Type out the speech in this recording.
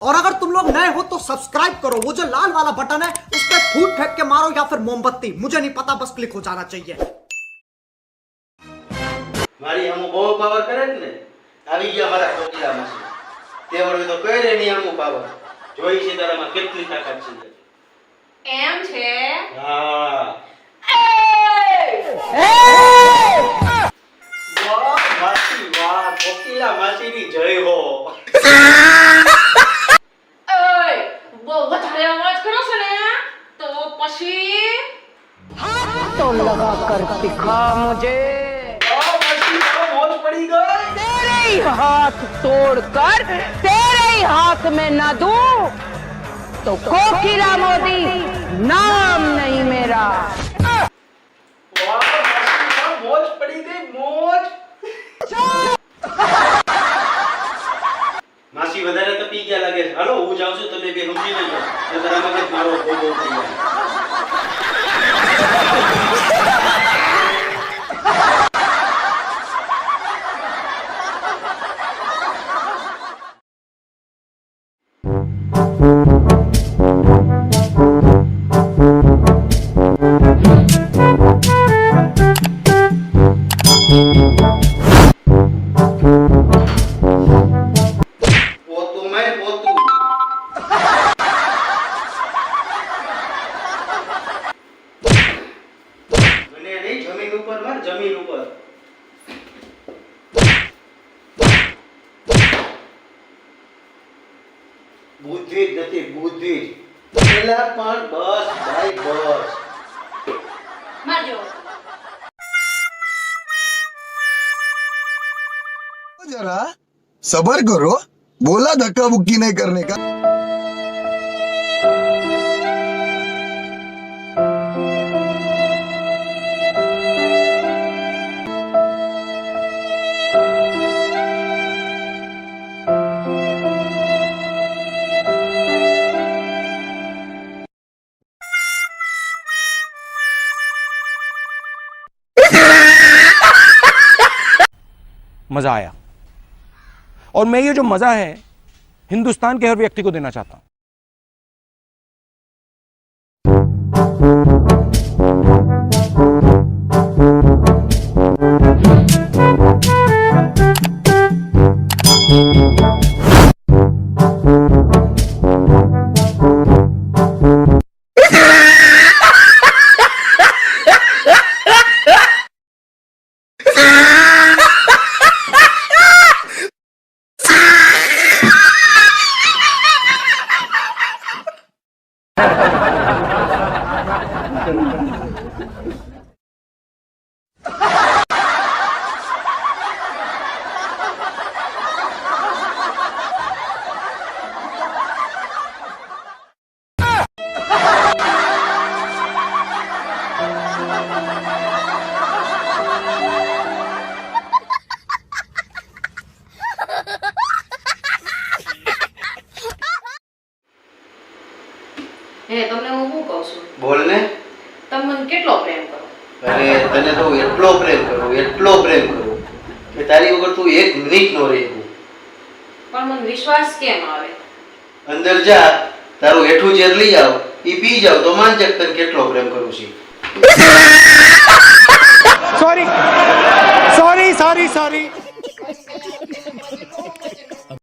और अगर तुम लोग नए हो तो सब्सक्राइब करो, वो जो लाल वाला बटन है उस पर फूट फेंक के मारो या फिर मोमबत्ती, मुझे नहीं पता, बस क्लिक हो जाना चाहिए। મારી હમુ બહુ પાવર કરે જ ને આવી ગયા મારા કોકીલા માસી તે વળે તો કઈ રે ની હમુ પાવર જોઈ છે તારામાં કેટલી તાકાત છે એમ છે હા વાહ માસી વાહ કોકીલા માસીની જય હો ઓય બહુ વધારે અવાજ કરો છો ને તો પછી तो लगा कर दिखा मुझे વાહ માસી તો મોજ પડી ગઈ तेरे ही हाथ तोड़कर तेरे ही हाथ में न दूं तो कोकिला मोदी नाम नहीं मेरा। વાહ માસી તો મોજ પડી ગઈ મોજ માસી વધારે તપી ગયા લાગે છે હાલો હું જાઉં છું તમે બે સમજી લેજો તો તારા મગજ મારો બહુ બહુ થઈ જાય પોતું મેં પોતું મને નહીં જમીન ઉપર માર જમીન ઉપર બુદ્ધિ જ નથી બુદ્ધિ પેલા પણ બસ ભાઈ બસ મારજો जरा सबर करो, बोला धक्का मुक्की नहीं करने का। मजा आया और मैं ये जो मजा है हिंदुस्तान के हर व्यक्ति को देना चाहता हूं। હે તમને હું શું કહું છું બોલ ને તમે મને કેટલો પ્રેમ કરો અરે તને તો એટલો પ્રેમ કરું કે તારી વગર તું એક મિનિટ નો રહે પણ મને વિશ્વાસ કેમ આવે અંદર જા તારું હેઠું ઝેર લઈ આવ ઈ પી જાવ તો માન જક તને કેટલો પ્રેમ કરું છું सॉरी सॉरी सॉरी सॉरी